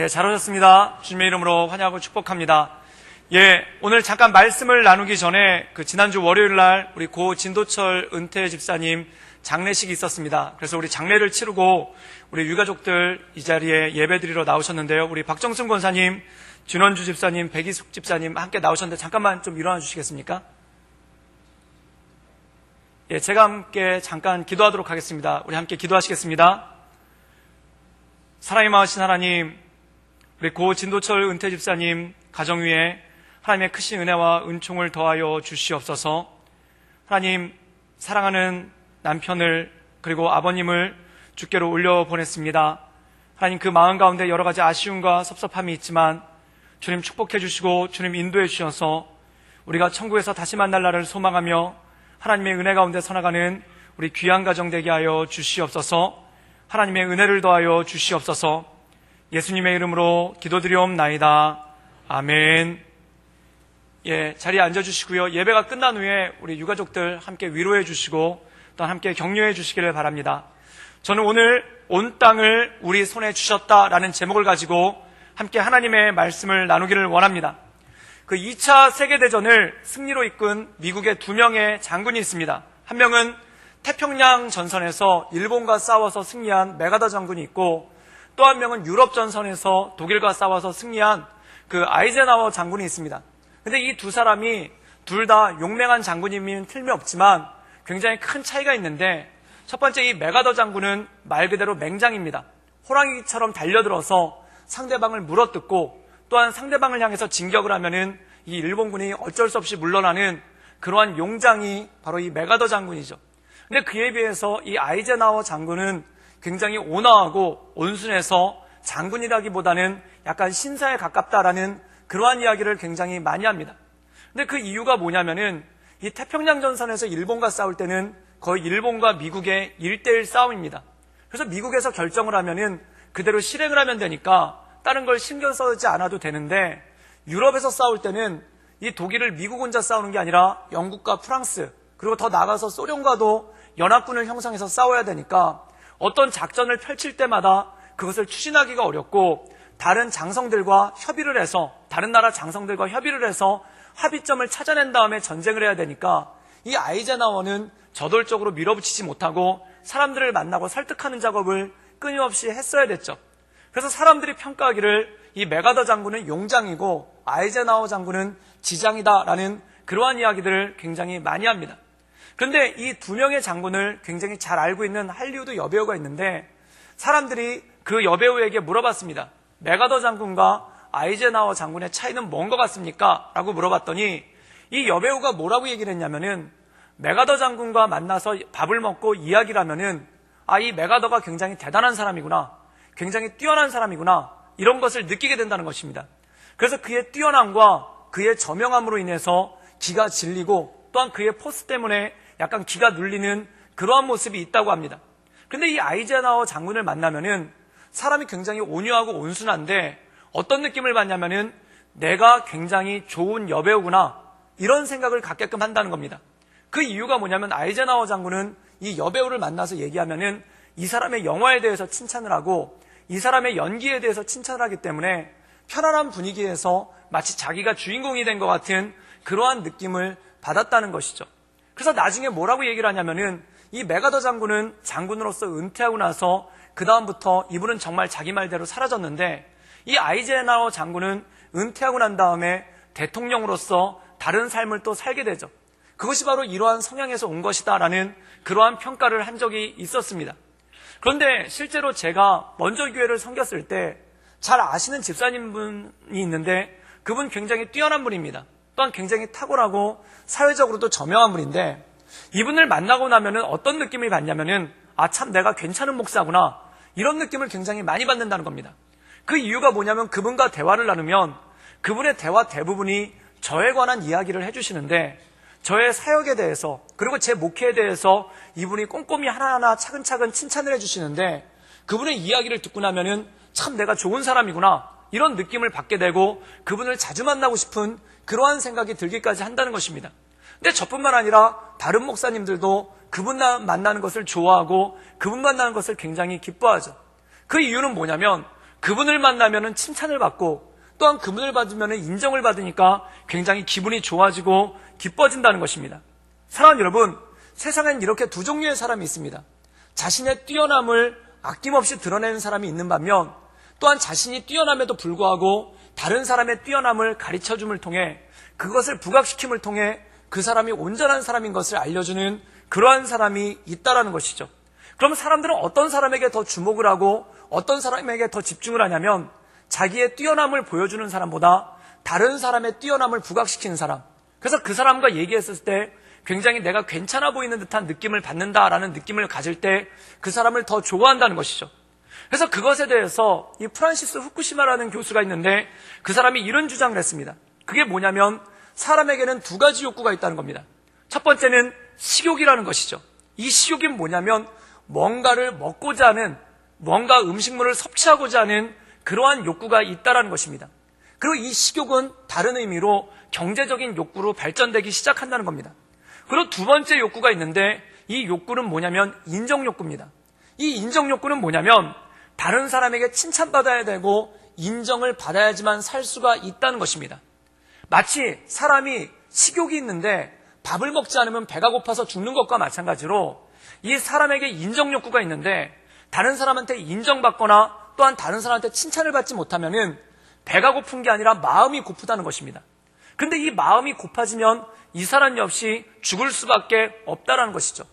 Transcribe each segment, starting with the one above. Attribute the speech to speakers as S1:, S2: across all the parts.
S1: 잘 오셨습니다. 주님의 이름으로 환영하고 축복합니다. 오늘 잠깐 말씀을 나누기 전에 지난주 월요일 날 우리 고 진도철 은퇴 집사님 장례식이 있었습니다. 그래서 우리 장례를 치르고 우리 유가족들 이 자리에 예배드리러 나오셨는데요. 우리 박정순 권사님, 준원주 집사님, 백이숙 집사님 함께 나오셨는데 잠깐만 좀 일어나 주시겠습니까? 제가 함께 잠깐 기도하도록 하겠습니다. 우리 함께 기도하시겠습니다. 사랑이 많으신 하나님, 우리 고 진도철 은퇴 집사님 가정 위에 하나님의 크신 은혜와 은총을 더하여 주시옵소서. 하나님, 사랑하는 남편을 그리고 아버님을 주께로 올려보냈습니다. 하나님, 그 마음 가운데 여러 가지 아쉬움과 섭섭함이 있지만 주님 축복해 주시고 주님 인도해 주셔서 우리가 천국에서 다시 만날 날을 소망하며 하나님의 은혜 가운데 서나가는 우리 귀한 가정 되게 하여 주시옵소서. 하나님의 은혜를 더하여 주시옵소서. 예수님의 이름으로 기도드리옵나이다. 아멘. 자리에 앉아주시고요. 예배가 끝난 후에 우리 유가족들 함께 위로해 주시고 또 함께 격려해 주시기를 바랍니다. 저는 오늘 온 땅을 우리 손에 주셨다라는 제목을 가지고 함께 하나님의 말씀을 나누기를 원합니다. 2차 세계대전을 승리로 이끈 미국의 2명의 장군이 있습니다. 한 명은 태평양 전선에서 일본과 싸워서 승리한 메가더 장군이 있고 또 한 명은 유럽 전선에서 독일과 싸워서 승리한 아이젠하워 장군이 있습니다. 근데 이 두 사람이 둘 다 용맹한 장군이면 틀림없지만 굉장히 큰 차이가 있는데, 첫 번째 이 메가더 장군은 말 그대로 맹장입니다. 호랑이처럼 달려들어서 상대방을 물어뜯고 또한 상대방을 향해서 진격을 하면은 이 일본군이 어쩔 수 없이 물러나는 그러한 용장이 바로 이 메가더 장군이죠. 근데 그에 비해서 이 아이젠하워 장군은 굉장히 온화하고 온순해서 장군이라기보다는 약간 신사에 가깝다라는 그러한 이야기를 굉장히 많이 합니다. 근데 그 이유가 뭐냐면은 이 태평양 전선에서 일본과 싸울 때는 거의 일본과 미국의 1대1 싸움입니다. 그래서 미국에서 결정을 하면은 그대로 실행을 하면 되니까 다른 걸 신경 쓰지 않아도 되는데, 유럽에서 싸울 때는 이 독일을 미국 혼자 싸우는 게 아니라 영국과 프랑스 그리고 더 나아가서 소련과도 연합군을 형성해서 싸워야 되니까 어떤 작전을 펼칠 때마다 그것을 추진하기가 어렵고 다른 장성들과 협의를 해서 다른 나라 장성들과 협의를 해서 합의점을 찾아낸 다음에 전쟁을 해야 되니까 이 아이젠하워는 저돌적으로 밀어붙이지 못하고 사람들을 만나고 설득하는 작업을 끊임없이 했어야 됐죠. 그래서 사람들이 평가하기를 이 메가더 장군은 용장이고 아이젠하워 장군은 지장이다라는 그러한 이야기들을 굉장히 많이 합니다. 그런데 이 두 명의 장군을 굉장히 잘 알고 있는 할리우드 여배우가 있는데, 사람들이 그 여배우에게 물어봤습니다. 메가더 장군과 아이젠하워 장군의 차이는 뭔 것 같습니까? 라고 물어봤더니 이 여배우가 뭐라고 얘기를 했냐면은, 메가더 장군과 만나서 밥을 먹고 이야기를 하면은 이 메가더가 굉장히 대단한 사람이구나, 굉장히 뛰어난 사람이구나, 이런 것을 느끼게 된다는 것입니다. 그래서 그의 뛰어남과 그의 저명함으로 인해서 기가 질리고 또한 그의 포스 때문에 약간 기가 눌리는 그러한 모습이 있다고 합니다. 그런데 이 아이젠하워 장군을 만나면은 사람이 굉장히 온유하고 온순한데 어떤 느낌을 받냐면은 내가 굉장히 좋은 여배우구나, 이런 생각을 갖게끔 한다는 겁니다. 그 이유가 뭐냐면 아이젠하워 장군은 이 여배우를 만나서 얘기하면은 이 사람의 영화에 대해서 칭찬을 하고 이 사람의 연기에 대해서 칭찬을 하기 때문에 편안한 분위기에서 마치 자기가 주인공이 된 것 같은 그러한 느낌을 받았다는 것이죠. 그래서 나중에 뭐라고 얘기를 하냐면은 이 메가더 장군은 장군으로서 은퇴하고 나서 그 다음부터 이분은 정말 자기 말대로 사라졌는데, 이 아이젠하워 장군은 은퇴하고 난 다음에 대통령으로서 다른 삶을 또 살게 되죠. 그것이 바로 이러한 성향에서 온 것이다라는 그러한 평가를 한 적이 있었습니다. 그런데 실제로 제가 먼저 교회를 섬겼을 때 잘 아시는 집사님분이 있는데 그분 굉장히 뛰어난 분입니다. 또한 굉장히 탁월하고 사회적으로도 저명한 분인데, 이분을 만나고 나면은 어떤 느낌을 받냐면은 참 내가 괜찮은 목사구나, 이런 느낌을 굉장히 많이 받는다는 겁니다. 그 이유가 뭐냐면 그분과 대화를 나누면 그분의 대화 대부분이 저에 관한 이야기를 해주시는데, 저의 사역에 대해서 그리고 제 목회에 대해서 이분이 꼼꼼히 하나하나 차근차근 칭찬을 해주시는데, 그분의 이야기를 듣고 나면은 참 내가 좋은 사람이구나, 이런 느낌을 받게 되고 그분을 자주 만나고 싶은 그러한 생각이 들기까지 한다는 것입니다. 근데 저뿐만 아니라 다른 목사님들도 그분 만나는 것을 좋아하고 그분 만나는 것을 굉장히 기뻐하죠. 그 이유는 뭐냐면 그분을 만나면은 칭찬을 받고 또한 그분을 받으면은 인정을 받으니까 굉장히 기분이 좋아지고 기뻐진다는 것입니다. 사랑하는 여러분, 세상엔 이렇게 두 종류의 사람이 있습니다. 자신의 뛰어남을 아낌없이 드러내는 사람이 있는 반면 또한 자신이 뛰어남에도 불구하고 다른 사람의 뛰어남을 가르쳐줌을 통해 그것을 부각시킴을 통해 그 사람이 온전한 사람인 것을 알려주는 그러한 사람이 있다라는 것이죠. 그럼 사람들은 어떤 사람에게 더 주목을 하고 어떤 사람에게 더 집중을 하냐면 자기의 뛰어남을 보여주는 사람보다 다른 사람의 뛰어남을 부각시키는 사람. 그래서 그 사람과 얘기했을 때 굉장히 내가 괜찮아 보이는 듯한 느낌을 받는다라는 느낌을 가질 때 그 사람을 더 좋아한다는 것이죠. 그래서 그것에 대해서 이 프란시스 후쿠시마라는 교수가 있는데 그 사람이 이런 주장을 했습니다. 그게 뭐냐면 사람에게는 두 가지 욕구가 있다는 겁니다. 첫 번째는 식욕이라는 것이죠. 이 식욕이 뭐냐면 뭔가를 먹고자 하는, 뭔가 음식물을 섭취하고자 하는 그러한 욕구가 있다는 것입니다. 그리고 이 식욕은 다른 의미로 경제적인 욕구로 발전되기 시작한다는 겁니다. 그리고 두 번째 욕구가 있는데 이 욕구는 뭐냐면 인정욕구입니다. 이 인정욕구는 뭐냐면 다른 사람에게 칭찬받아야 되고 인정을 받아야지만 살 수가 있다는 것입니다. 마치 사람이 식욕이 있는데 밥을 먹지 않으면 배가 고파서 죽는 것과 마찬가지로 이 사람에게 인정욕구가 있는데 다른 사람한테 인정받거나 또한 다른 사람한테 칭찬을 받지 못하면은 배가 고픈 게 아니라 마음이 고프다는 것입니다. 근데 이 마음이 고파지면 이 사람 역시 죽을 수밖에 없다라는 것이죠.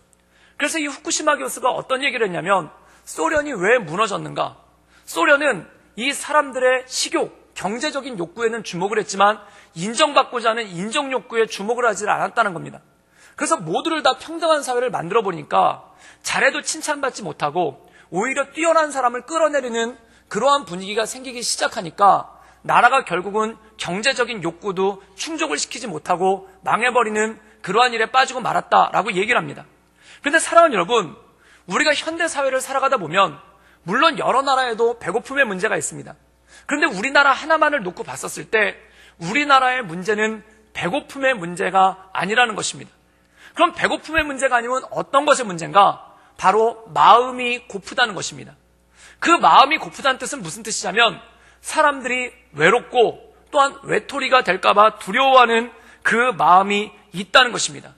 S1: 그래서 이 후쿠시마 교수가 어떤 얘기를 했냐면 소련이 왜 무너졌는가? 소련은 이 사람들의 식욕, 경제적인 욕구에는 주목을 했지만 인정받고자 하는 인정욕구에 주목을 하지 않았다는 겁니다. 그래서 모두를 다 평등한 사회를 만들어 보니까 잘해도 칭찬받지 못하고 오히려 뛰어난 사람을 끌어내리는 그러한 분위기가 생기기 시작하니까 나라가 결국은 경제적인 욕구도 충족을 시키지 못하고 망해버리는 그러한 일에 빠지고 말았다라고 얘기를 합니다. 그런데 사랑하는 여러분, 우리가 현대사회를 살아가다 보면 물론 여러 나라에도 배고픔의 문제가 있습니다. 그런데 우리나라 하나만을 놓고 봤었을 때 우리나라의 문제는 배고픔의 문제가 아니라는 것입니다. 그럼 배고픔의 문제가 아니면 어떤 것의 문제인가? 바로 마음이 고프다는 것입니다. 그 마음이 고프다는 뜻은 무슨 뜻이냐면 사람들이 외롭고 또한 외톨이가 될까봐 두려워하는 그 마음이 있다는 것입니다.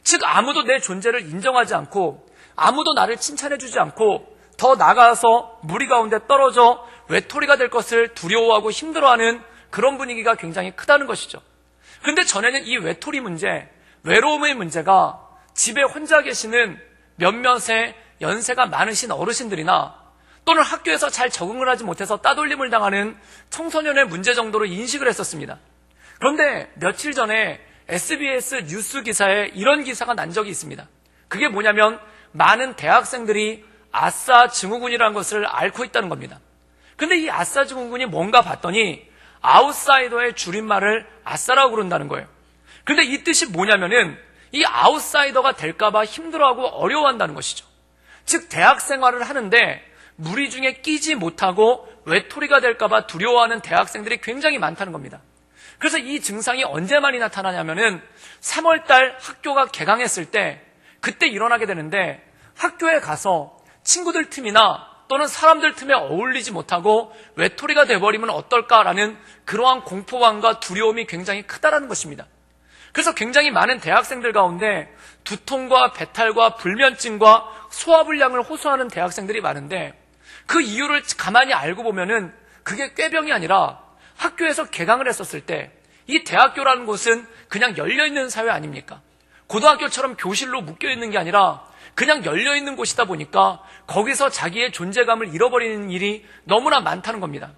S1: 즉 아무도 내 존재를 인정하지 않고 아무도 나를 칭찬해주지 않고 더 나아가서 무리 가운데 떨어져 외톨이가 될 것을 두려워하고 힘들어하는 그런 분위기가 굉장히 크다는 것이죠. 그런데 전에는 이 외톨이 문제, 외로움의 문제가 집에 혼자 계시는 몇몇의 연세가 많으신 어르신들이나 또는 학교에서 잘 적응을 하지 못해서 따돌림을 당하는 청소년의 문제 정도로 인식을 했었습니다. 그런데 며칠 전에 SBS 뉴스 기사에 이런 기사가 난 적이 있습니다. 그게 뭐냐면 많은 대학생들이 아싸 증후군이라는 것을 앓고 있다는 겁니다. 근데 이 아싸 증후군이 뭔가 봤더니 아웃사이더의 줄임말을 아싸라고 그런다는 거예요. 근데 이 뜻이 뭐냐면은 이 아웃사이더가 될까봐 힘들어하고 어려워한다는 것이죠. 즉 대학 생활을 하는데 무리 중에 끼지 못하고 외톨이가 될까봐 두려워하는 대학생들이 굉장히 많다는 겁니다. 그래서 이 증상이 언제 많이 나타나냐면은 3월달 학교가 개강했을 때 그때 일어나게 되는데 학교에 가서 친구들 틈이나 또는 사람들 틈에 어울리지 못하고 외톨이가 돼버리면 어떨까라는 그러한 공포감과 두려움이 굉장히 크다라는 것입니다. 그래서 굉장히 많은 대학생들 가운데 두통과 배탈과 불면증과 소화불량을 호소하는 대학생들이 많은데 그 이유를 가만히 알고 보면은 그게 꾀병이 아니라 학교에서 개강을 했었을 때 이 대학교라는 곳은 그냥 열려있는 사회 아닙니까? 고등학교처럼 교실로 묶여있는 게 아니라 그냥 열려있는 곳이다 보니까 거기서 자기의 존재감을 잃어버리는 일이 너무나 많다는 겁니다.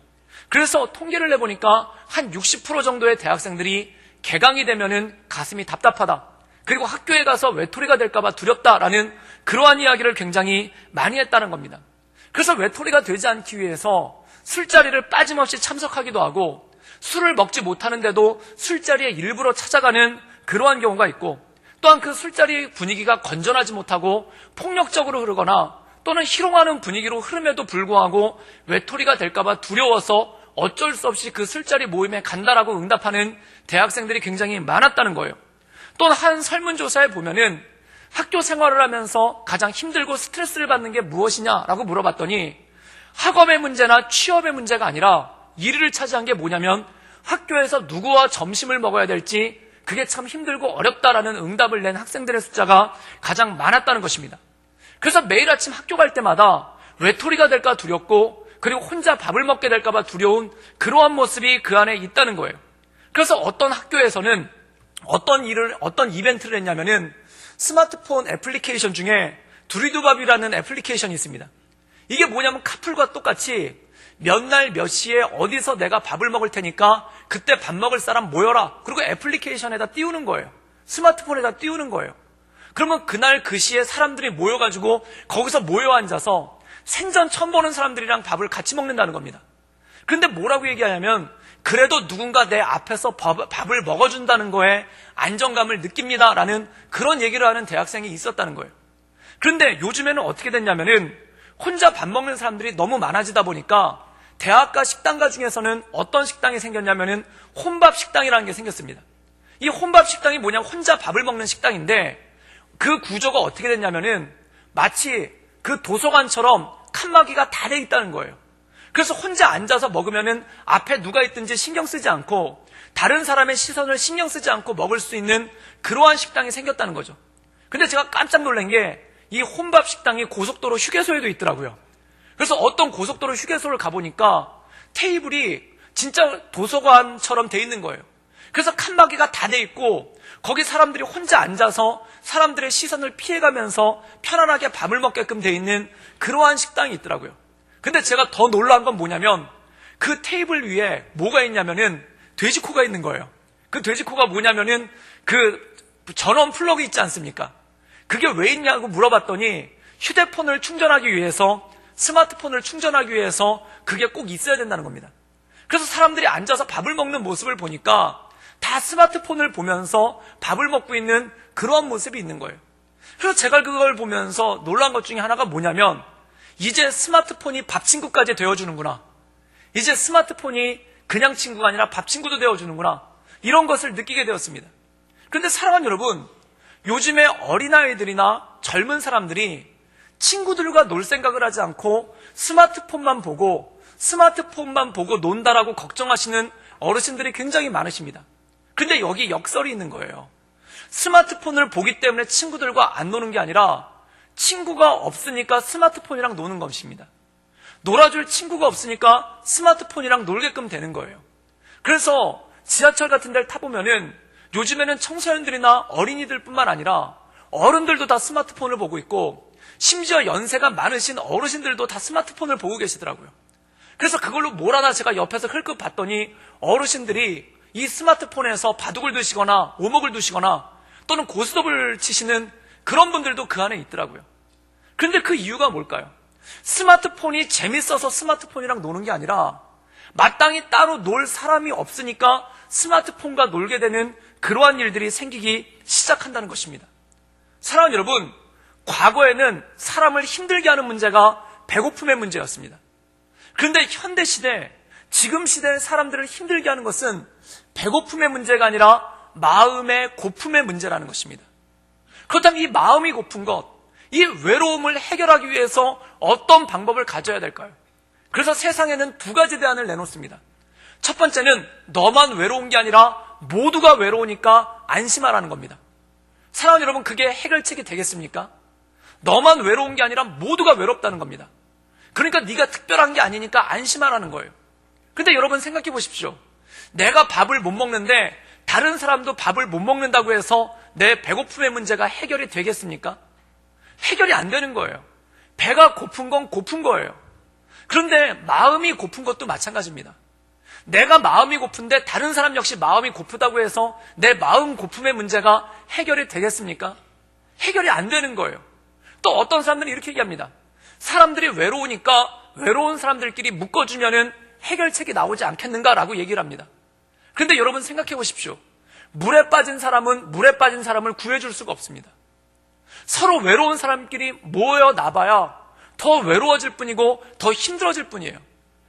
S1: 그래서 통계를 내보니까 한 60% 정도의 대학생들이 개강이 되면은 가슴이 답답하다. 그리고 학교에 가서 외톨이가 될까봐 두렵다라는 그러한 이야기를 굉장히 많이 했다는 겁니다. 그래서 외톨이가 되지 않기 위해서 술자리를 빠짐없이 참석하기도 하고 술을 먹지 못하는데도 술자리에 일부러 찾아가는 그러한 경우가 있고 또한 그 술자리 분위기가 건전하지 못하고 폭력적으로 흐르거나 또는 희롱하는 분위기로 흐름에도 불구하고 외톨이가 될까봐 두려워서 어쩔 수 없이 그 술자리 모임에 간다라고 응답하는 대학생들이 굉장히 많았다는 거예요. 또 한 설문조사에 보면은 학교 생활을 하면서 가장 힘들고 스트레스를 받는 게 무엇이냐라고 물어봤더니 학업의 문제나 취업의 문제가 아니라 1위를 차지한 게 뭐냐면 학교에서 누구와 점심을 먹어야 될지 그게 참 힘들고 어렵다라는 응답을 낸 학생들의 숫자가 가장 많았다는 것입니다. 그래서 매일 아침 학교 갈 때마다 외톨이가 될까 두렵고 그리고 혼자 밥을 먹게 될까 봐 두려운 그러한 모습이 그 안에 있다는 거예요. 그래서 어떤 학교에서는 어떤 이벤트를 했냐면은 스마트폰 애플리케이션 중에 두리두밥이라는 애플리케이션이 있습니다. 이게 뭐냐면 카풀과 똑같이 몇 날 몇 시에 어디서 내가 밥을 먹을 테니까 그때 밥 먹을 사람 모여라. 그리고 애플리케이션에다 띄우는 거예요. 스마트폰에다 띄우는 거예요. 그러면 그날 그 시에 사람들이 모여가지고 거기서 모여 앉아서 생전 처음 보는 사람들이랑 밥을 같이 먹는다는 겁니다. 그런데 뭐라고 얘기하냐면 그래도 누군가 내 앞에서 밥을 먹어준다는 거에 안정감을 느낍니다라는 그런 얘기를 하는 대학생이 있었다는 거예요. 그런데 요즘에는 어떻게 됐냐면은 혼자 밥 먹는 사람들이 너무 많아지다 보니까 대학가 식당가 중에서는 어떤 식당이 생겼냐면은 혼밥 식당이라는 게 생겼습니다. 이 혼밥 식당이 뭐냐면 혼자 밥을 먹는 식당인데 그 구조가 어떻게 됐냐면은 마치 그 도서관처럼 칸막이가 다 돼 있다는 거예요. 그래서 혼자 앉아서 먹으면은 앞에 누가 있든지 신경 쓰지 않고 다른 사람의 시선을 신경 쓰지 않고 먹을 수 있는 그러한 식당이 생겼다는 거죠. 근데 제가 깜짝 놀란 게 이 혼밥 식당이 고속도로 휴게소에도 있더라고요. 그래서 어떤 고속도로 휴게소를 가보니까 테이블이 진짜 도서관처럼 돼 있는 거예요. 그래서 칸막이가 다 돼 있고 거기 사람들이 혼자 앉아서 사람들의 시선을 피해가면서 편안하게 밥을 먹게끔 돼 있는 그러한 식당이 있더라고요. 근데 제가 더 놀라운 건 뭐냐면 그 테이블 위에 뭐가 있냐면은 돼지코가 있는 거예요. 그 돼지코가 뭐냐면은 그 전원 플러그 있지 않습니까? 그게 왜 있냐고 물어봤더니 휴대폰을 충전하기 위해서 스마트폰을 충전하기 위해서 그게 꼭 있어야 된다는 겁니다. 그래서 사람들이 앉아서 밥을 먹는 모습을 보니까 다 스마트폰을 보면서 밥을 먹고 있는 그러한 모습이 있는 거예요. 그래서 제가 그걸 보면서 놀란 것 중에 하나가 뭐냐면 이제 스마트폰이 밥 친구까지 되어주는구나. 이제 스마트폰이 그냥 친구가 아니라 밥 친구도 되어주는구나. 이런 것을 느끼게 되었습니다. 그런데 사랑하는 여러분, 요즘에 어린아이들이나 젊은 사람들이 친구들과 놀 생각을 하지 않고 스마트폰만 보고 논다라고 걱정하시는 어르신들이 굉장히 많으십니다. 근데 여기 역설이 있는 거예요. 스마트폰을 보기 때문에 친구들과 안 노는 게 아니라 친구가 없으니까 스마트폰이랑 노는 것입니다. 놀아줄 친구가 없으니까 스마트폰이랑 놀게끔 되는 거예요. 그래서 지하철 같은 데를 타보면은 요즘에는 청소년들이나 어린이들뿐만 아니라 어른들도 다 스마트폰을 보고 있고 심지어 연세가 많으신 어르신들도 다 스마트폰을 보고 계시더라고요. 그래서 그걸로 뭘 하나 제가 옆에서 흘끗 봤더니 어르신들이 이 스마트폰에서 바둑을 두시거나 오목을 두시거나 또는 고스톱을 치시는 그런 분들도 그 안에 있더라고요. 그런데 그 이유가 뭘까요? 스마트폰이 재밌어서 스마트폰이랑 노는 게 아니라 마땅히 따로 놀 사람이 없으니까 스마트폰과 놀게 되는 그러한 일들이 생기기 시작한다는 것입니다. 사랑하는 여러분, 과거에는 사람을 힘들게 하는 문제가 배고픔의 문제였습니다. 그런데 현대시대, 지금 시대의 사람들을 힘들게 하는 것은 배고픔의 문제가 아니라 마음의 고품의 문제라는 것입니다. 그렇다면 이 마음이 고픈 것, 이 외로움을 해결하기 위해서 어떤 방법을 가져야 될까요? 그래서 세상에는 두 가지 대안을 내놓습니다. 첫 번째는 너만 외로운 게 아니라 모두가 외로우니까 안심하라는 겁니다. 사랑하는 여러분, 그게 해결책이 되겠습니까? 너만 외로운 게 아니라 모두가 외롭다는 겁니다. 그러니까 네가 특별한 게 아니니까 안심하라는 거예요. 근데 여러분 생각해 보십시오. 내가 밥을 못 먹는데 다른 사람도 밥을 못 먹는다고 해서 내 배고픔의 문제가 해결이 되겠습니까? 해결이 안 되는 거예요. 배가 고픈 건 고픈 거예요. 그런데 마음이 고픈 것도 마찬가지입니다. 내가 마음이 고픈데 다른 사람 역시 마음이 고프다고 해서 내 마음 고품의 문제가 해결이 되겠습니까? 해결이 안 되는 거예요. 또 어떤 사람들은 이렇게 얘기합니다. 사람들이 외로우니까 외로운 사람들끼리 묶어주면은 해결책이 나오지 않겠는가라고 얘기를 합니다. 그런데 여러분 생각해 보십시오. 물에 빠진 사람은 물에 빠진 사람을 구해줄 수가 없습니다. 서로 외로운 사람끼리 모여 나봐야 더 외로워질 뿐이고 더 힘들어질 뿐이에요.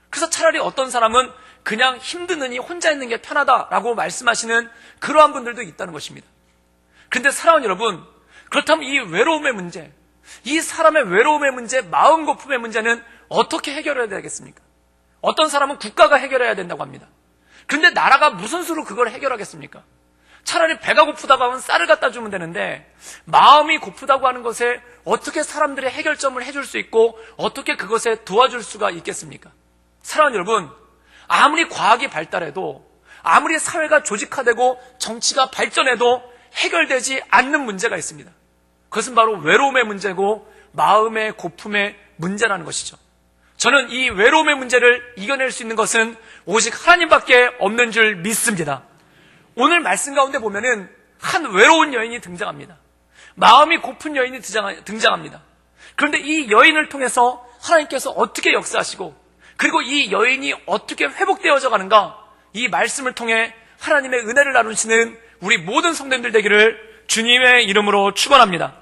S1: 그래서 차라리 어떤 사람은 그냥 힘드느니 혼자 있는 게 편하다라고 말씀하시는 그러한 분들도 있다는 것입니다. 그런데 사랑하는 여러분, 그렇다면 이 외로움의 문제, 이 사람의 외로움의 문제, 마음 고품의 문제는 어떻게 해결해야 되겠습니까? 어떤 사람은 국가가 해결해야 된다고 합니다. 그런데 나라가 무슨 수로 그걸 해결하겠습니까? 차라리 배가 고프다고 하면 쌀을 갖다 주면 되는데 마음이 고프다고 하는 것에 어떻게 사람들의 해결점을 해줄 수 있고 어떻게 그것에 도와줄 수가 있겠습니까? 사랑하는 여러분, 아무리 과학이 발달해도 아무리 사회가 조직화되고 정치가 발전해도 해결되지 않는 문제가 있습니다. 그것은 바로 외로움의 문제고 마음의 고품의 문제라는 것이죠. 저는 이 외로움의 문제를 이겨낼 수 있는 것은 오직 하나님밖에 없는 줄 믿습니다. 오늘 말씀 가운데 보면은 한 외로운 여인이 등장합니다. 마음이 고픈 여인이 등장합니다. 그런데 이 여인을 통해서 하나님께서 어떻게 역사하시고 그리고 이 여인이 어떻게 회복되어져 가는가, 이 말씀을 통해 하나님의 은혜를 나누시는 우리 모든 성도님들 되기를 주님의 이름으로 축원합니다.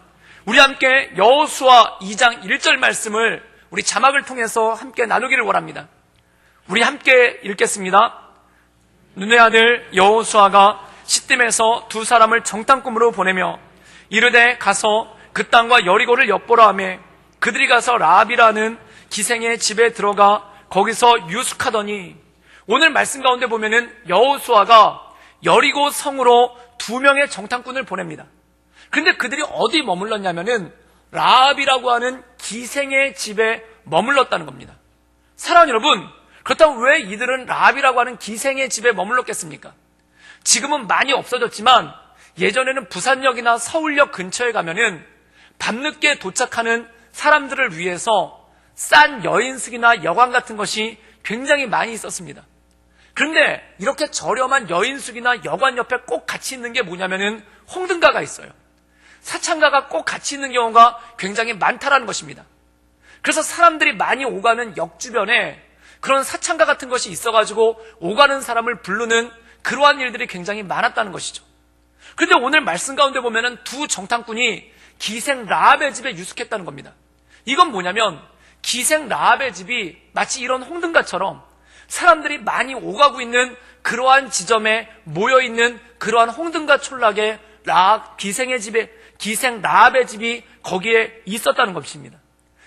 S1: 우리 함께 여호수아 2장 1절 말씀을 우리 자막을 통해서 함께 나누기를 원합니다. 우리 함께 읽겠습니다. 눈의 아들 여호수아가 시딤에서 두 사람을 정탐꾼으로 보내며 이르되 가서 그 땅과 여리고를 엿보라 하매 그들이 가서 라합이라는 기생의 집에 들어가 거기서 유숙하더니, 오늘 말씀 가운데 보면은 여호수아가 여리고 성으로 2명의 정탐꾼을 보냅니다. 근데 그들이 어디 머물렀냐면은 라합이라고 하는 기생의 집에 머물렀다는 겁니다. 사랑하는 여러분, 그렇다면 왜 이들은 라합이라고 하는 기생의 집에 머물렀겠습니까? 지금은 많이 없어졌지만 예전에는 부산역이나 서울역 근처에 가면은 밤늦게 도착하는 사람들을 위해서 싼 여인숙이나 여관 같은 것이 굉장히 많이 있었습니다. 그런데 이렇게 저렴한 여인숙이나 여관 옆에 꼭 같이 있는 게 뭐냐면은 홍등가가 있어요. 사창가가 꼭 같이 있는 경우가 굉장히 많다라는 것입니다. 그래서 사람들이 많이 오가는 역 주변에 그런 사창가 같은 것이 있어가지고 오가는 사람을 부르는 그러한 일들이 굉장히 많았다는 것이죠. 그런데 오늘 말씀 가운데 보면은 두 정탐꾼이 기생 라합의 집에 유숙했다는 겁니다. 이건 뭐냐면 기생 라합의 집이 마치 이런 홍등가처럼 사람들이 많이 오가고 있는 그러한 지점에 모여있는 그러한 홍등가 촌락에 기생 라합의 집이 거기에 있었다는 것입니다.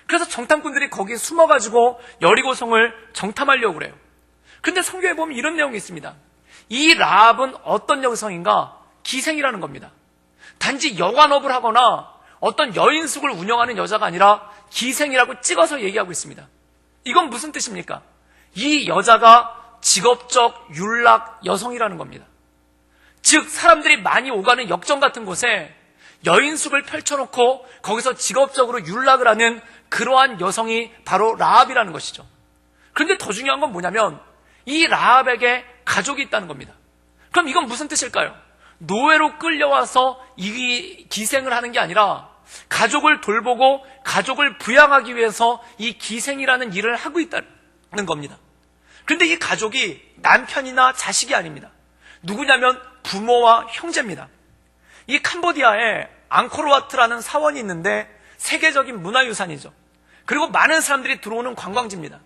S1: 그래서 정탐꾼들이 거기에 숨어가지고 여리고성을 정탐하려고 그래요. 근데 성경에 보면 이런 내용이 있습니다. 이 라합은 어떤 여성인가? 기생이라는 겁니다. 단지 여관업을 하거나 어떤 여인숙을 운영하는 여자가 아니라 기생이라고 찍어서 얘기하고 있습니다. 이건 무슨 뜻입니까? 이 여자가 직업적 윤락 여성이라는 겁니다. 즉 사람들이 많이 오가는 역정 같은 곳에 여인숙을 펼쳐놓고 거기서 직업적으로 윤락을 하는 그러한 여성이 바로 라합이라는 것이죠. 그런데 더 중요한 건 뭐냐면 이 라합에게 가족이 있다는 겁니다. 그럼 이건 무슨 뜻일까요? 노예로 끌려와서 이 기생을 하는 게 아니라 가족을 돌보고 가족을 부양하기 위해서 이 기생이라는 일을 하고 있다는 겁니다. 그런데 이 가족이 남편이나 자식이 아닙니다. 누구냐면 부모와 형제입니다. 이 캄보디아에 앙코르와트라는 사원이 있는데 세계적인 문화유산이죠. 그리고 많은 사람들이 들어오는 관광지입니다.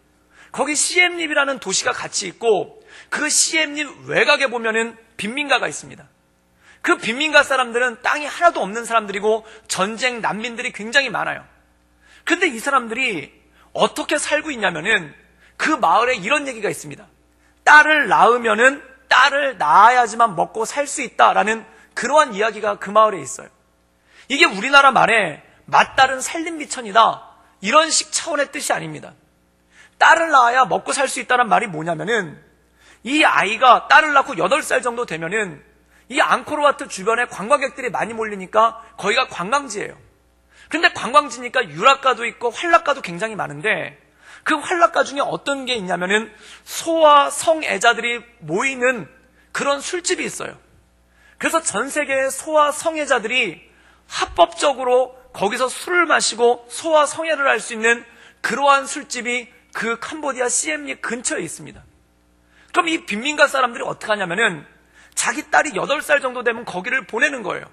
S1: 거기 시엠립이라는 도시가 같이 있고 그 시엠립 외곽에 보면은 빈민가가 있습니다. 그 빈민가 사람들은 땅이 하나도 없는 사람들이고 전쟁 난민들이 굉장히 많아요. 근데 이 사람들이 어떻게 살고 있냐면은 그 마을에 이런 얘기가 있습니다. 딸을 낳으면은 딸을 낳아야지만 먹고 살 수 있다라는 그러한 이야기가 그 마을에 있어요. 이게 우리나라 말에 맏딸은 살림미천이다 이런 식 차원의 뜻이 아닙니다. 딸을 낳아야 먹고 살 수 있다는 말이 뭐냐면은 이 아이가 딸을 낳고 8살 정도 되면은 이 앙코르와트 주변에 관광객들이 많이 몰리니까 거기가 관광지예요. 근데 관광지니까 유락가도 있고 활락가도 굉장히 많은데 그 활락가 중에 어떤 게 있냐면은 소와 성애자들이 모이는 그런 술집이 있어요. 그래서 전 세계의 소와 성애자들이 합법적으로 거기서 술을 마시고 소와 성애를 할 수 있는 그러한 술집이 그 캄보디아 시엠립 근처에 있습니다. 그럼 이 빈민가 사람들이 어떻게 하냐면은 자기 딸이 8살 정도 되면 거기를 보내는 거예요.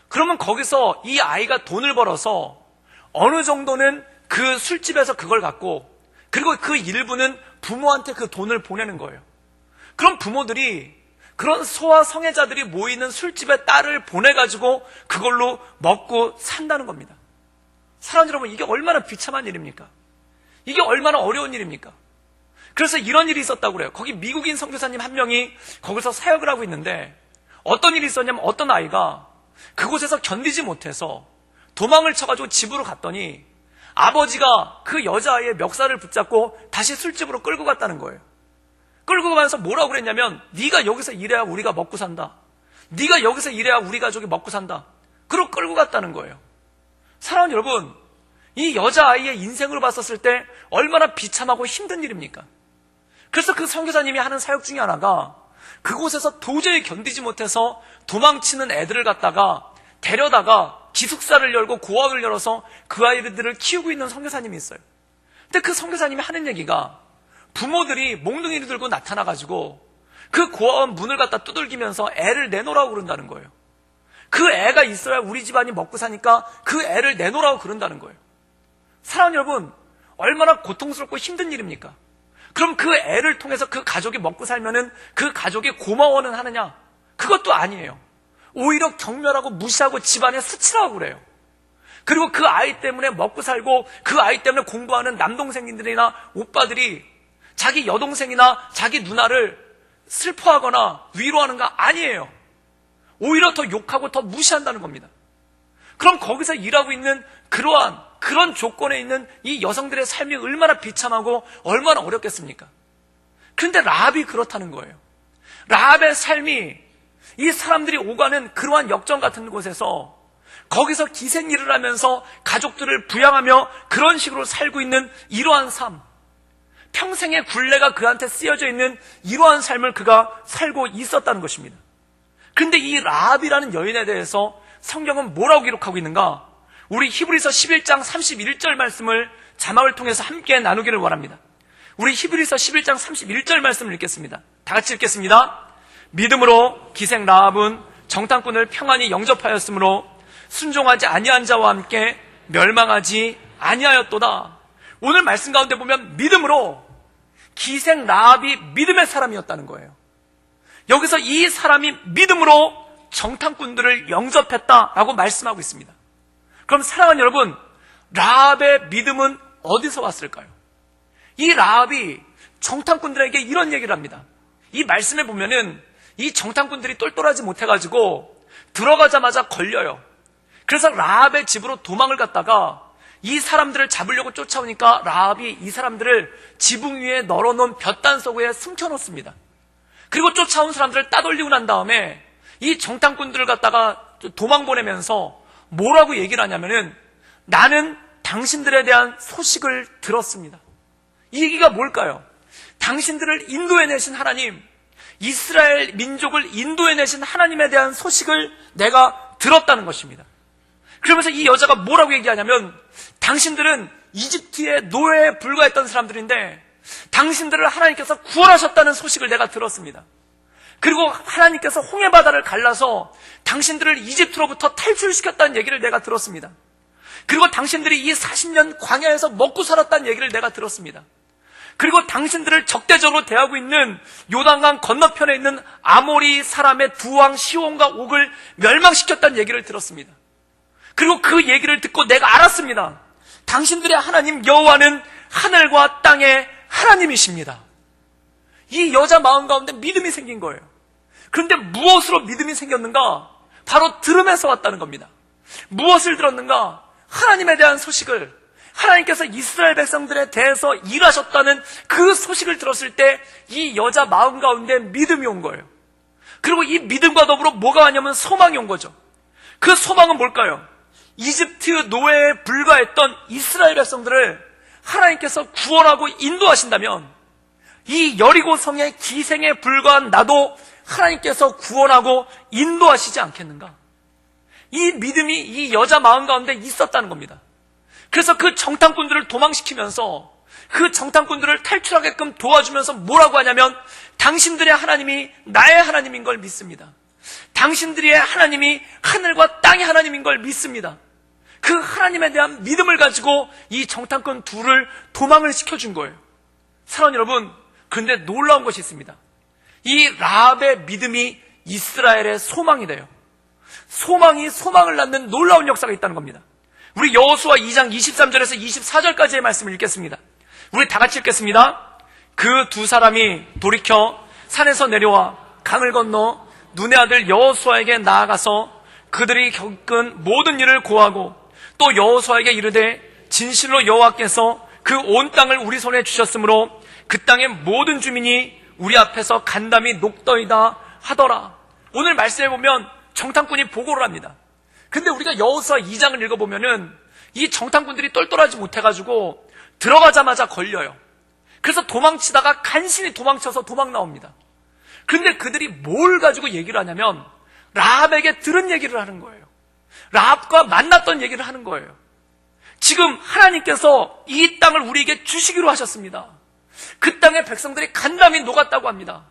S1: 그러면 거기서 이 아이가 돈을 벌어서 어느 정도는 그 술집에서 그걸 갖고 그리고 그 일부는 부모한테 그 돈을 보내는 거예요. 그럼 부모들이 그런 소와 성애자들이 모이는 술집에 딸을 보내가지고 그걸로 먹고 산다는 겁니다. 사랑하는 여러분, 이게 얼마나 비참한 일입니까? 이게 얼마나 어려운 일입니까? 그래서 이런 일이 있었다고 그래요. 거기 미국인 선교사님 한 명이 거기서 사역을 하고 있는데 어떤 일이 있었냐면 어떤 아이가 그곳에서 견디지 못해서 도망을 쳐가지고 집으로 갔더니 아버지가 그 여자아이의 멱살을 붙잡고 다시 술집으로 끌고 갔다는 거예요. 끌고 가면서 뭐라고 그랬냐면 네가 여기서 일해야 우리가 먹고 산다. 네가 여기서 일해야 우리 가족이 먹고 산다. 그러고 끌고 갔다는 거예요. 사랑하는 여러분, 이 여자아이의 인생으로 봤었을 때 얼마나 비참하고 힘든 일입니까? 그래서 그 선교사님이 하는 사역 중에 하나가 그곳에서 도저히 견디지 못해서 도망치는 애들을 갖다가 데려다가 기숙사를 열고 고아원을 열어서 그 아이들을 키우고 있는 선교사님이 있어요. 근데 그 선교사님이 하는 얘기가 부모들이 몽둥이를 들고 나타나가지고 그 고아원 문을 갖다 두들기면서 애를 내놓으라고 그런다는 거예요. 그 애가 있어야 우리 집안이 먹고 사니까 그 애를 내놓으라고 그런다는 거예요. 사랑하는 여러분, 얼마나 고통스럽고 힘든 일입니까? 그럼 그 애를 통해서 그 가족이 먹고 살면은 그 가족이 고마워는 하느냐? 그것도 아니에요. 오히려 경멸하고 무시하고 집안에 수치라고 그래요. 그리고 그 아이 때문에 먹고 살고 그 아이 때문에 공부하는 남동생들이나 오빠들이 자기 여동생이나 자기 누나를 슬퍼하거나 위로하는 거 아니에요. 오히려 더 욕하고 더 무시한다는 겁니다. 그럼 거기서 일하고 있는 그런 조건에 있는 이 여성들의 삶이 얼마나 비참하고 얼마나 어렵겠습니까? 그런데 라합이 그렇다는 거예요. 라합의 삶이 이 사람들이 오가는 그러한 역전 같은 곳에서 거기서 기생 일을 하면서 가족들을 부양하며 그런 식으로 살고 있는 이러한 삶, 평생의 굴레가 그한테 쓰여져 있는 이러한 삶을 그가 살고 있었다는 것입니다. 그런데 이 라합이라는 여인에 대해서 성경은 뭐라고 기록하고 있는가? 우리 히브리서 11장 31절 말씀을 자막을 통해서 함께 나누기를 원합니다. 우리 히브리서 11장 31절 말씀을 읽겠습니다. 다 같이 읽겠습니다. 믿음으로 기생 라합은 정탐꾼을 평안히 영접하였으므로 순종하지 아니한 자와 함께 멸망하지 아니하였도다. 오늘 말씀 가운데 보면 믿음으로 기생 라합이 믿음의 사람이었다는 거예요. 여기서 이 사람이 믿음으로 정탐꾼들을 영접했다라고 말씀하고 있습니다. 그럼 사랑하는 여러분, 라합의 믿음은 어디서 왔을까요? 이 라합이 정탐꾼들에게 이런 얘기를 합니다. 이 말씀에 보면은 이 정탐꾼들이 똘똘하지 못해가지고 들어가자마자 걸려요. 그래서 라합의 집으로 도망을 갔다가 이 사람들을 잡으려고 쫓아오니까 라합이 이 사람들을 지붕 위에 널어놓은 볕단 속에 숨겨놓습니다. 그리고 쫓아온 사람들을 따돌리고 난 다음에 이 정탐꾼들을 갖다가 도망 보내면서 뭐라고 얘기를 하냐면은 나는 당신들에 대한 소식을 들었습니다. 이 얘기가 뭘까요? 당신들을 인도해내신 하나님, 이스라엘 민족을 인도해내신 하나님에 대한 소식을 내가 들었다는 것입니다. 그러면서 이 여자가 뭐라고 얘기하냐면 당신들은 이집트의 노예에 불과했던 사람들인데 당신들을 하나님께서 구원하셨다는 소식을 내가 들었습니다. 그리고 하나님께서 홍해바다를 갈라서 당신들을 이집트로부터 탈출시켰다는 얘기를 내가 들었습니다. 그리고 당신들이 이 40년 광야에서 먹고 살았다는 얘기를 내가 들었습니다. 그리고 당신들을 적대적으로 대하고 있는 요단강 건너편에 있는 아모리 사람의 두 왕 시온과 옥을 멸망시켰다는 얘기를 들었습니다. 그리고 그 얘기를 듣고 내가 알았습니다. 당신들의 하나님 여호와는 하늘과 땅의 하나님이십니다. 이 여자 마음 가운데 믿음이 생긴 거예요. 그런데 무엇으로 믿음이 생겼는가? 바로 들음에서 왔다는 겁니다. 무엇을 들었는가? 하나님에 대한 소식을, 하나님께서 이스라엘 백성들에 대해서 일하셨다는 그 소식을 들었을 때 이 여자 마음 가운데 믿음이 온 거예요. 그리고 이 믿음과 더불어 뭐가 왔냐면 소망이 온 거죠. 그 소망은 뭘까요? 이집트 노예에 불과했던 이스라엘 백성들을 하나님께서 구원하고 인도하신다면 이 여리고 성의 기생에 불과한 나도 하나님께서 구원하고 인도하시지 않겠는가? 이 믿음이 이 여자 마음 가운데 있었다는 겁니다. 그래서 그 정탐꾼들을 도망시키면서 그 정탐꾼들을 탈출하게끔 도와주면서 뭐라고 하냐면 당신들의 하나님이 나의 하나님인 걸 믿습니다. 당신들의 하나님이 하늘과 땅의 하나님인 걸 믿습니다. 그 하나님에 대한 믿음을 가지고 이 정탐꾼 둘을 도망을 시켜준 거예요. 사랑하는 여러분, 그런데 놀라운 것이 있습니다. 이 라합의 믿음이 이스라엘의 소망이 돼요. 소망이 소망을 낳는 놀라운 역사가 있다는 겁니다. 우리 여호수아 2장 23절에서 24절까지의 말씀을 읽겠습니다. 우리 다 같이 읽겠습니다. 그 두 사람이 돌이켜 산에서 내려와 강을 건너 눈의 아들 여호수아에게 나아가서 그들이 겪은 모든 일을 고하고 또 여호수아에게 이르되 진실로 여호와께서 그 온 땅을 우리 손에 주셨으므로 그 땅의 모든 주민이 우리 앞에서 간담이 녹더이다 하더라. 오늘 말씀해 보면 정탐꾼이 보고를 합니다. 근데 우리가 여호수아 2장을 읽어보면은 이 정탐꾼들이 똘똘하지 못해가지고 들어가자마자 걸려요. 그래서 도망치다가 간신히 도망쳐서 도망 나옵니다. 그런데 그들이 뭘 가지고 얘기를 하냐면 라합에게 들은 얘기를 하는 거예요. 라합과 만났던 얘기를 하는 거예요. 지금 하나님께서 이 땅을 우리에게 주시기로 하셨습니다. 그 땅의 백성들이 간담이 녹았다고 합니다.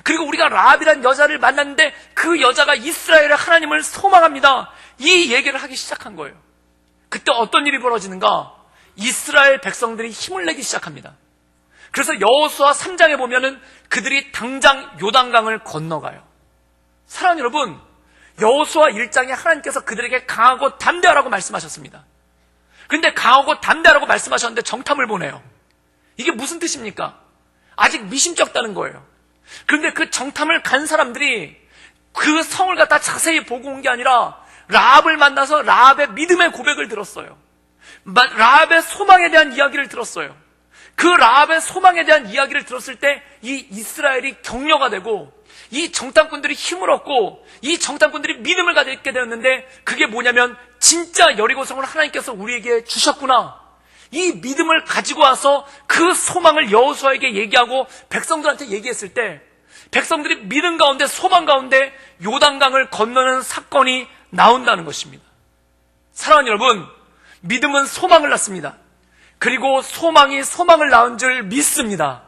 S1: 그리고 우리가 라합이란 여자를 만났는데 그 여자가 이스라엘의 하나님을 소망합니다. 이 얘기를 하기 시작한 거예요. 그때 어떤 일이 벌어지는가? 이스라엘 백성들이 힘을 내기 시작합니다. 그래서 여호수아 3장에 보면은 그들이 당장 요단강을 건너가요. 사랑하는 여러분, 여호수아 1장에 하나님께서 그들에게 강하고 담대하라고 말씀하셨습니다. 그런데 강하고 담대하라고 말씀하셨는데 정탐을 보내요. 이게 무슨 뜻입니까? 아직 미심쩍다는 거예요. 그런데 그 정탐을 간 사람들이 그 성을 갖다 자세히 보고 온 게 아니라 라합을 만나서 라합의 믿음의 고백을 들었어요. 라합의 소망에 대한 이야기를 들었어요. 그 라합의 소망에 대한 이야기를 들었을 때 이 이스라엘이 격려가 되고 이 정탐꾼들이 힘을 얻고 이 정탐꾼들이 믿음을 갖게 되었는데 그게 뭐냐면 진짜 여리고성을 하나님께서 우리에게 주셨구나. 이 믿음을 가지고 와서 그 소망을 여호수아에게 얘기하고 백성들한테 얘기했을 때 백성들이 믿음 가운데 소망 가운데 요단강을 건너는 사건이 나온다는 것입니다. 사랑하는 여러분, 믿음은 소망을 낳습니다. 그리고 소망이 소망을 낳은 줄 믿습니다.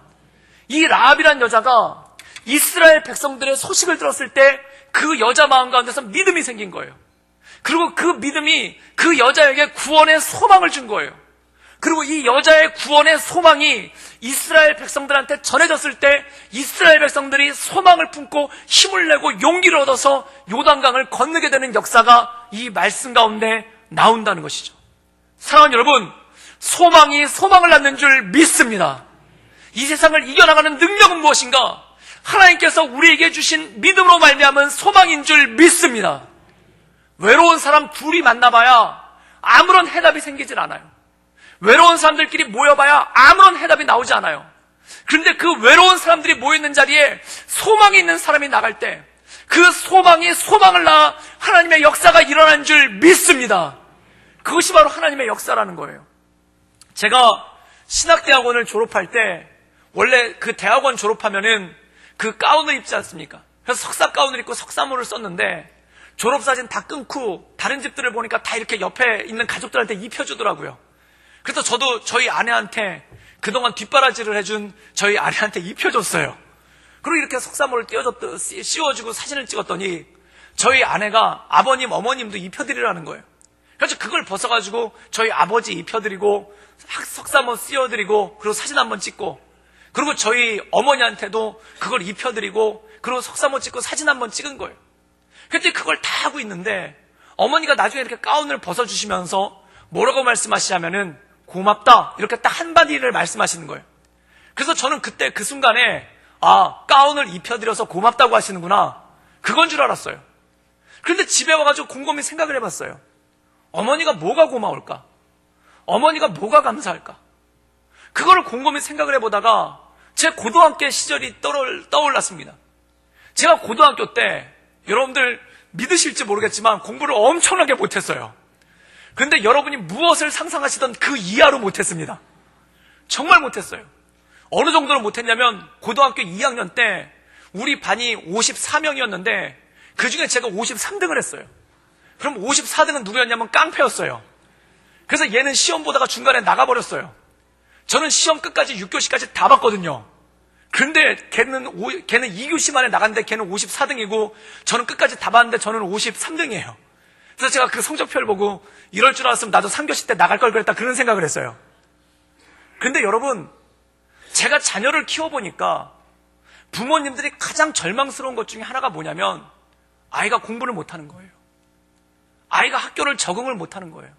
S1: 이 라합이란 여자가 이스라엘 백성들의 소식을 들었을 때 그 여자 마음 가운데서 믿음이 생긴 거예요. 그리고 그 믿음이 그 여자에게 구원의 소망을 준 거예요. 그리고 이 여자의 구원의 소망이 이스라엘 백성들한테 전해졌을 때 이스라엘 백성들이 소망을 품고 힘을 내고 용기를 얻어서 요단강을 건너게 되는 역사가 이 말씀 가운데 나온다는 것이죠. 사랑하는 여러분, 소망이 소망을 낳는 줄 믿습니다. 이 세상을 이겨나가는 능력은 무엇인가? 하나님께서 우리에게 주신 믿음으로 말미암은 소망인 줄 믿습니다. 외로운 사람 둘이 만나봐야 아무런 해답이 생기질 않아요. 외로운 사람들끼리 모여봐야 아무런 해답이 나오지 않아요. 그런데 그 외로운 사람들이 모여있는 자리에 소망이 있는 사람이 나갈 때 그 소망이 소망을 낳아 하나님의 역사가 일어나는 줄 믿습니다. 그것이 바로 하나님의 역사라는 거예요. 제가 신학대학원을 졸업할 때 원래 그 대학원 졸업하면은 그 가운을 입지 않습니까? 그래서 석사 가운을 입고 석사모를 썼는데 졸업사진 다 끊고 다른 집들을 보니까 다 이렇게 옆에 있는 가족들한테 입혀주더라고요. 그래서 저도 저희 아내한테 그동안 뒷바라지를 해준 저희 아내한테 입혀줬어요. 그리고 이렇게 석사모를 씌워주고 사진을 찍었더니 저희 아내가 아버님, 어머님도 입혀드리라는 거예요. 그래서 그걸 벗어가지고 저희 아버지 입혀드리고 석사모 씌워드리고 그리고 사진 한번 찍고 그리고 저희 어머니한테도 그걸 입혀드리고 그리고 석사모 찍고 사진 한번 찍은 거예요. 그때 그걸 다 하고 있는데 어머니가 나중에 이렇게 가운을 벗어주시면서 뭐라고 말씀하시냐면은 고맙다 이렇게 딱 한마디를 말씀하시는 거예요. 그래서 저는 그때 그 순간에 가운을 입혀드려서 고맙다고 하시는구나 그건 줄 알았어요. 그런데 집에 와가지고 곰곰이 생각을 해봤어요. 어머니가 뭐가 고마울까? 어머니가 뭐가 감사할까? 그거를 곰곰이 생각을 해보다가 제 고등학교 시절이 떠올랐습니다. 제가 고등학교 때 여러분들 믿으실지 모르겠지만 공부를 엄청나게 못했어요. 그런데 여러분이 무엇을 상상하시던 그 이하로 못했습니다. 정말 못했어요. 어느 정도로 못했냐면 고등학교 2학년 때 우리 반이 54명이었는데 그 중에 제가 53등을 했어요. 그럼 54등은 누구였냐면 깡패였어요. 그래서 얘는 시험 보다가 중간에 나가버렸어요. 저는 시험 끝까지 6교시까지 다 봤거든요. 그런데 걔는 2교시만에 나갔는데 걔는 54등이고 저는 끝까지 다 봤는데 저는 53등이에요. 그래서 제가 그 성적표를 보고 이럴 줄 알았으면 나도 3교시 때 나갈 걸 그랬다 그런 생각을 했어요. 그런데 여러분, 제가 자녀를 키워보니까 부모님들이 가장 절망스러운 것 중에 하나가 뭐냐면 아이가 공부를 못하는 거예요. 아이가 학교를 적응을 못하는 거예요.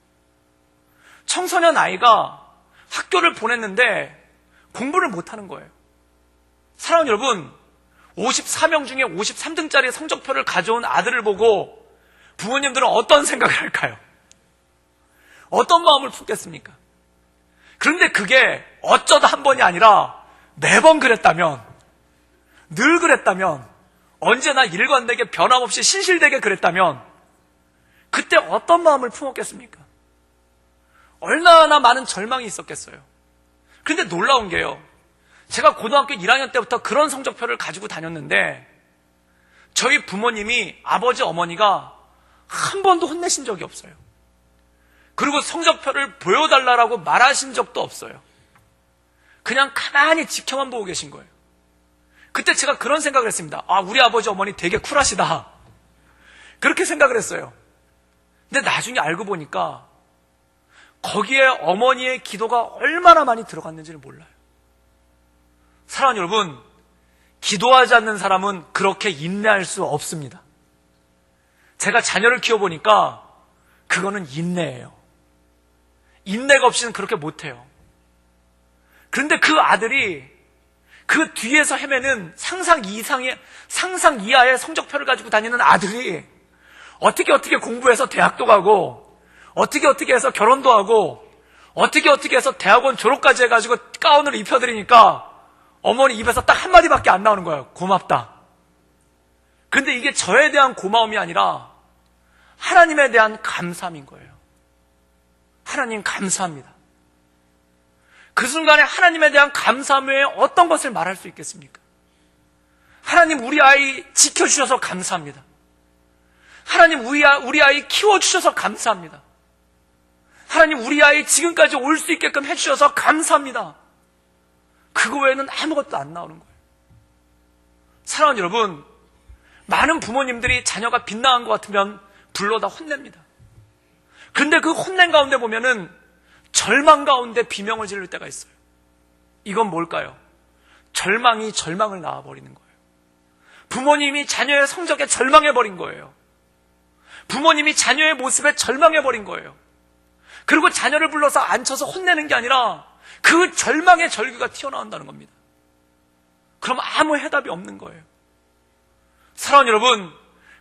S1: 청소년 아이가 학교를 보냈는데 공부를 못하는 거예요. 사랑하는 여러분, 54명 중에 53등짜리 성적표를 가져온 아들을 보고 부모님들은 어떤 생각을 할까요? 어떤 마음을 품겠습니까? 그런데 그게 어쩌다 한 번이 아니라 매번 그랬다면, 늘 그랬다면, 언제나 일관되게 변함없이 신실되게 그랬다면 그때 어떤 마음을 품었겠습니까? 얼마나 많은 절망이 있었겠어요. 그런데 놀라운 게요, 제가 고등학교 1학년 때부터 그런 성적표를 가지고 다녔는데 저희 부모님이, 아버지 어머니가 한 번도 혼내신 적이 없어요. 그리고 성적표를 보여달라고 말하신 적도 없어요. 그냥 가만히 지켜만 보고 계신 거예요. 그때 제가 그런 생각을 했습니다. 아, 우리 아버지 어머니 되게 쿨하시다, 그렇게 생각을 했어요. 근데 나중에 알고 보니까 거기에 어머니의 기도가 얼마나 많이 들어갔는지를 몰라요. 사랑하는 여러분, 기도하지 않는 사람은 그렇게 인내할 수 없습니다. 제가 자녀를 키워보니까 그거는 인내예요. 인내가 없이는 그렇게 못해요. 그런데 그 아들이 그 뒤에서 헤매는 상상 이하의 성적표를 가지고 다니는 아들이 어떻게 공부해서 대학도 가고, 어떻게 해서 결혼도 하고, 어떻게 해서 대학원 졸업까지 해가지고 가운을 입혀드리니까 어머니 입에서 딱 한마디밖에 안 나오는 거예요. 고맙다. 그런데 이게 저에 대한 고마움이 아니라 하나님에 대한 감사함인 거예요. 하나님 감사합니다. 그 순간에 하나님에 대한 감사함 외에 어떤 것을 말할 수 있겠습니까? 하나님, 우리 아이 지켜주셔서 감사합니다. 하나님, 우리 아이 키워주셔서 감사합니다. 하나님, 우리 아이 지금까지 올 수 있게끔 해주셔서 감사합니다. 그거 외에는 아무것도 안 나오는 거예요. 사랑하는 여러분, 많은 부모님들이 자녀가 빗나간 것 같으면 불러다 혼냅니다. 그런데 그 혼낸 가운데 보면은 절망 가운데 비명을 지를 때가 있어요. 이건 뭘까요? 절망이 절망을 낳아버리는 거예요. 부모님이 자녀의 성적에 절망해버린 거예요. 부모님이 자녀의 모습에 절망해버린 거예요. 그리고 자녀를 불러서 앉혀서 혼내는 게 아니라 그 절망의 절규가 튀어나온다는 겁니다. 그럼 아무 해답이 없는 거예요. 사랑하는 여러분,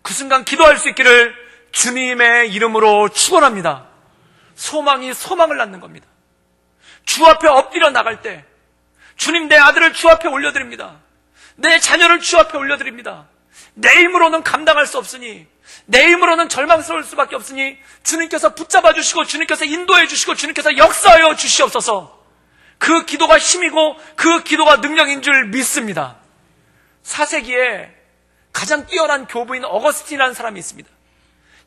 S1: 그 순간 기도할 수 있기를 주님의 이름으로 축원합니다. 소망이 소망을 낳는 겁니다. 주 앞에 엎드려 나갈 때, 주님, 내 아들을 주 앞에 올려드립니다. 내 자녀를 주 앞에 올려드립니다. 내 힘으로는 감당할 수 없으니, 내 힘으로는 절망스러울 수밖에 없으니 주님께서 붙잡아 주시고, 주님께서 인도해 주시고, 주님께서 역사하여 주시옵소서. 그 기도가 힘이고 그 기도가 능력인 줄 믿습니다. 4세기에 가장 뛰어난 교부인 어거스틴이라는 사람이 있습니다.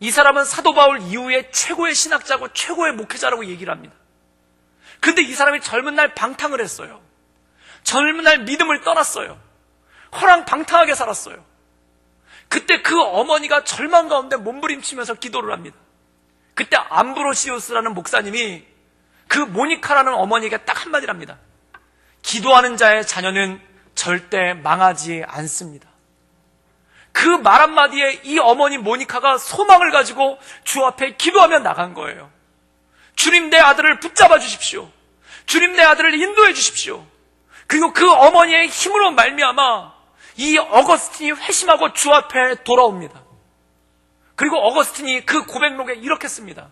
S1: 이 사람은 사도 바울 이후에 최고의 신학자고 최고의 목회자라고 얘기를 합니다. 그런데 이 사람이 젊은 날 방탕을 했어요. 젊은 날 믿음을 떠났어요. 허랑방탕하게 살았어요. 그때 그 어머니가 절망 가운데 몸부림치면서 기도를 합니다. 그때 암브로시우스라는 목사님이 그 모니카라는 어머니에게 딱 한마디를 합니다. 기도하는 자의 자녀는 절대 망하지 않습니다. 그 말 한마디에 이 어머니 모니카가 소망을 가지고 주 앞에 기도하며 나간 거예요. 주님, 내 아들을 붙잡아 주십시오. 주님, 내 아들을 인도해 주십시오. 그리고 그 어머니의 힘으로 말미암아 이 어거스틴이 회심하고 주 앞에 돌아옵니다. 그리고 어거스틴이 그 고백록에 이렇게 씁니다.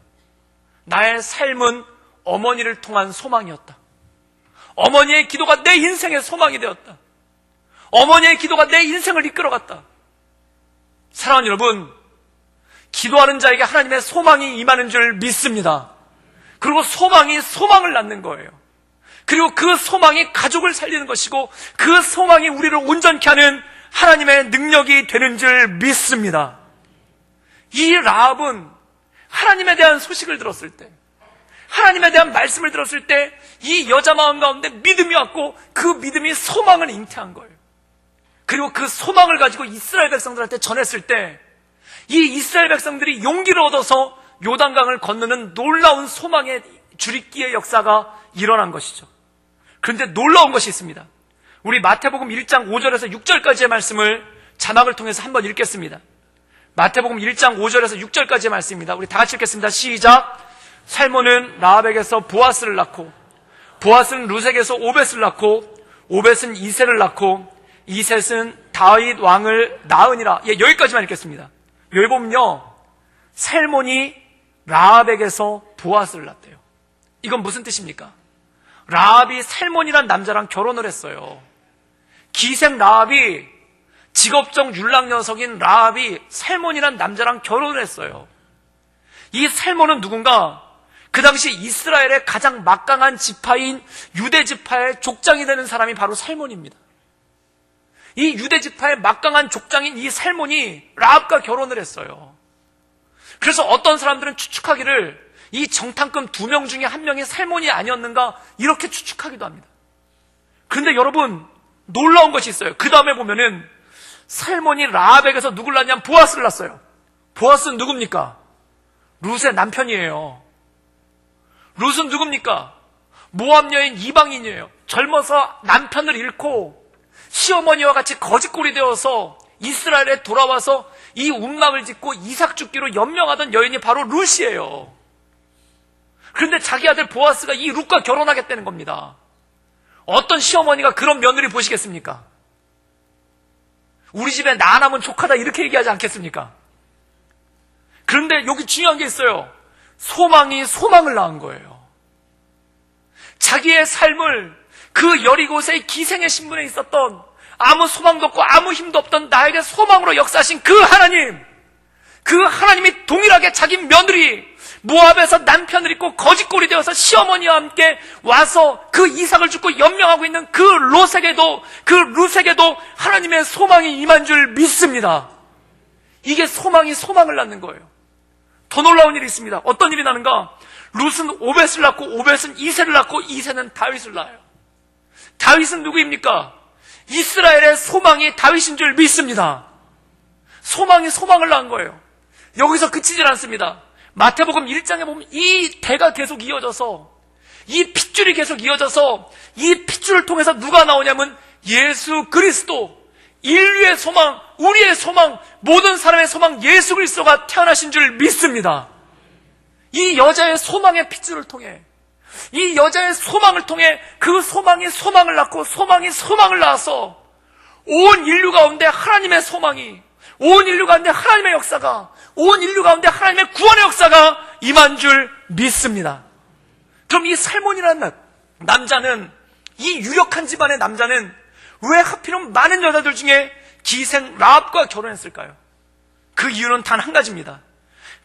S1: 나의 삶은 어머니를 통한 소망이었다. 어머니의 기도가 내 인생의 소망이 되었다. 어머니의 기도가 내 인생을 이끌어갔다. 사랑하는 여러분, 기도하는 자에게 하나님의 소망이 임하는 줄 믿습니다. 그리고 소망이 소망을 낳는 거예요. 그리고 그 소망이 가족을 살리는 것이고 그 소망이 우리를 온전케 하는 하나님의 능력이 되는 줄 믿습니다. 이 라합은 하나님에 대한 소식을 들었을 때, 하나님에 대한 말씀을 들었을 때 이 여자 마음 가운데 믿음이 왔고 그 믿음이 소망을 잉태한 거예요. 그리고 그 소망을 가지고 이스라엘 백성들한테 전했을 때 이 이스라엘 백성들이 용기를 얻어서 요단강을 건너는 놀라운 소망의 줄잇기의 역사가 일어난 것이죠. 그런데 놀라운 것이 있습니다. 우리 마태복음 1장 5절에서 6절까지의 말씀을 자막을 통해서 한번 읽겠습니다. 마태복음 1장 5절에서 6절까지의 말씀입니다. 우리 다 같이 읽겠습니다. 시작. 살몬은 라합에게서 보아스를 낳고 보아스는 루색에서 오벳을 낳고 오벳은 이셋을 낳고 이셋은 다윗 왕을 낳으니라. 예, 여기까지만 읽겠습니다. 여기 보면요, 살몬이 라합에게서 보아스를 낳대요. 이건 무슨 뜻입니까? 라합이 살몬이란 남자랑 결혼을 했어요. 기생 라합이, 직업적 율락 녀석인 라합이 살몬이란 남자랑 결혼을 했어요. 이 살몬은 누군가? 그 당시 이스라엘의 가장 막강한 지파인 유대 지파의 족장이 되는 사람이 바로 살몬입니다. 이 유대 지파의 막강한 족장인 이 살몬이 라합과 결혼을 했어요. 그래서 어떤 사람들은 추측하기를 이 정탐꾼 2명 중에 1명이 살몬이 아니었는가 이렇게 추측하기도 합니다. 그런데 여러분, 놀라운 것이 있어요. 그 다음에 보면은 살몬이 라합에게서 누굴 낳냐면 보아스를 낳았어요. 보아스는 누굽니까? 룻의 남편이에요. 룻은 누굽니까? 모압 여인 이방인이에요. 젊어서 남편을 잃고 시어머니와 같이 거짓골이 되어서 이스라엘에 돌아와서 이 운막을 짓고 이삭 죽기로 연명하던 여인이 바로 룻이에요. 그런데 자기 아들 보아스가 이 룻과 결혼하겠다는 겁니다. 어떤 시어머니가 그런 며느리 보시겠습니까? 우리 집에 나 남은 조카다 이렇게 얘기하지 않겠습니까? 그런데 여기 중요한 게 있어요. 소망이 소망을 낳은 거예요. 자기의 삶을 그 여리고의 기생의 신분에 있었던 아무 소망도 없고 아무 힘도 없던 나에게 소망으로 역사하신 그 하나님, 그 하나님이 동일하게 자기 며느리 모압에서 남편을 잊고 거짓골이 되어서 시어머니와 함께 와서 그 이삭을 죽고 연명하고 있는 그 룻에게도 하나님의 소망이 임한 줄 믿습니다. 이게 소망이 소망을 낳는 거예요. 더 놀라운 일이 있습니다. 어떤 일이 나는가? 룻은 오벳을 낳고 오벳은 이셋을 낳고 이셋은 다윗을 낳아요. 다윗은 누구입니까? 이스라엘의 소망이 다윗인 줄 믿습니다. 소망이 소망을 낳은 거예요. 여기서 그치질 않습니다. 마태복음 1장에 보면 이 대가 계속 이어져서, 이 핏줄이 계속 이어져서 이 핏줄을 통해서 누가 나오냐면 예수 그리스도, 인류의 소망, 우리의 소망, 모든 사람의 소망 예수 그리스도가 태어나신 줄 믿습니다. 이 여자의 소망의 핏줄을 통해, 이 여자의 소망을 통해 그 소망이 소망을 낳고 소망이 소망을 낳아서 온 인류 가운데 하나님의 소망이, 온 인류 가운데 하나님의 역사가, 온 인류 가운데 하나님의 구원의 역사가 임한 줄 믿습니다. 그럼 이 살몬이라는 남자는, 이 유력한 집안의 남자는 왜 하필이면 많은 여자들 중에 기생 라합과 결혼했을까요? 그 이유는 단 한 가지입니다.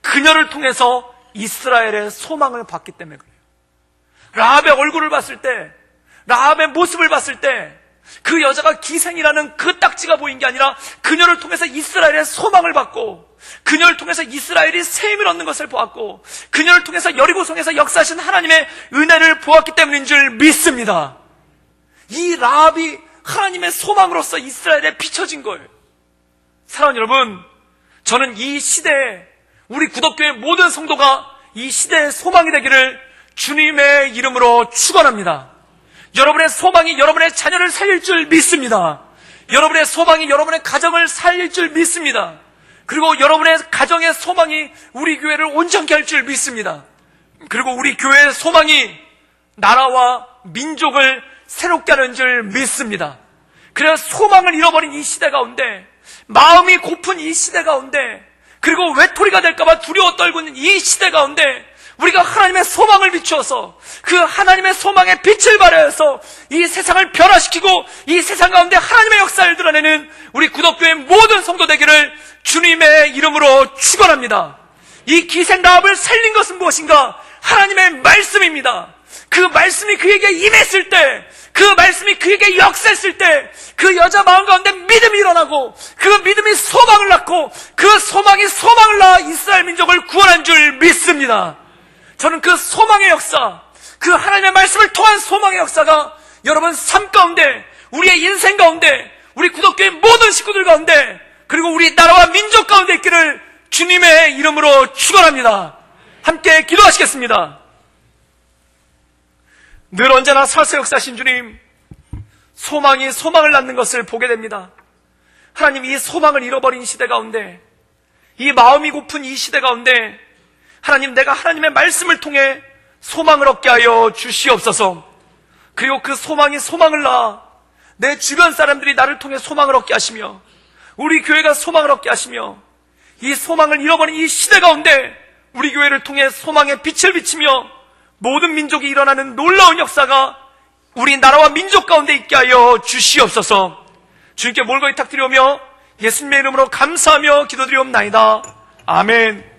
S1: 그녀를 통해서 이스라엘의 소망을 받기 때문에 그래요. 라합의 얼굴을 봤을 때, 라합의 모습을 봤을 때 그 여자가 기생이라는 그 딱지가 보인 게 아니라 그녀를 통해서 이스라엘의 소망을 받고, 그녀를 통해서 이스라엘이 새 힘을 얻는 것을 보았고, 그녀를 통해서 여리고성에서 역사하신 하나님의 은혜를 보았기 때문인 줄 믿습니다. 이 라합이 하나님의 소망으로서 이스라엘에 비춰진 거예요. 사랑하는 여러분, 저는 이 시대에 우리 구덕교회 모든 성도가 이 시대의 소망이 되기를 주님의 이름으로 축원합니다. 여러분의 소망이 여러분의 자녀를 살릴 줄 믿습니다. 여러분의 소망이 여러분의 가정을 살릴 줄 믿습니다. 그리고 여러분의 가정의 소망이 우리 교회를 온전케 할 줄 믿습니다. 그리고 우리 교회의 소망이 나라와 민족을 새롭게 하는 줄 믿습니다. 그래서 소망을 잃어버린 이 시대 가운데, 마음이 고픈 이 시대 가운데, 그리고 외톨이가 될까봐 두려워 떨고 있는 이 시대 가운데 우리가 하나님의 소망을 비추어서 그 하나님의 소망의 빛을 발하여서 이 세상을 변화시키고 이 세상 가운데 하나님의 역사를 드러내는 우리 구덕교회 모든 성도 되기를 주님의 이름으로 축원합니다. 이 기생 라합을 살린 것은 무엇인가? 하나님의 말씀입니다. 그 말씀이 그에게 임했을 때, 그 말씀이 그에게 역사했을 때 그 여자 마음 가운데 믿음이 일어나고 그 믿음이 소망을 낳고 그 소망이 소망을 낳아 이스라엘 민족을 구원한 줄 믿습니다. 저는 그 소망의 역사, 그 하나님의 말씀을 통한 소망의 역사가 여러분 삶 가운데, 우리의 인생 가운데, 우리 구덕교회 모든 식구들 가운데, 그리고 우리 나라와 민족 가운데 있기를 주님의 이름으로 축원합니다. 함께 기도하시겠습니다. 늘 언제나 살세 역사하신 주님, 소망이 소망을 낳는 것을 보게 됩니다. 하나님, 이 소망을 잃어버린 시대 가운데, 이 마음이 고픈 이 시대 가운데 하나님, 내가 하나님의 말씀을 통해 소망을 얻게 하여 주시옵소서. 그리고 그 소망이 소망을 낳아 내 주변 사람들이 나를 통해 소망을 얻게 하시며 우리 교회가 소망을 얻게 하시며 이 소망을 잃어버린 이 시대 가운데 우리 교회를 통해 소망의 빛을 비치며 모든 민족이 일어나는 놀라운 역사가 우리 나라와 민족 가운데 있게 하여 주시옵소서. 주님께 몰고 부탁드리오며 예수님의 이름으로 감사하며 기도드리옵나이다. 아멘.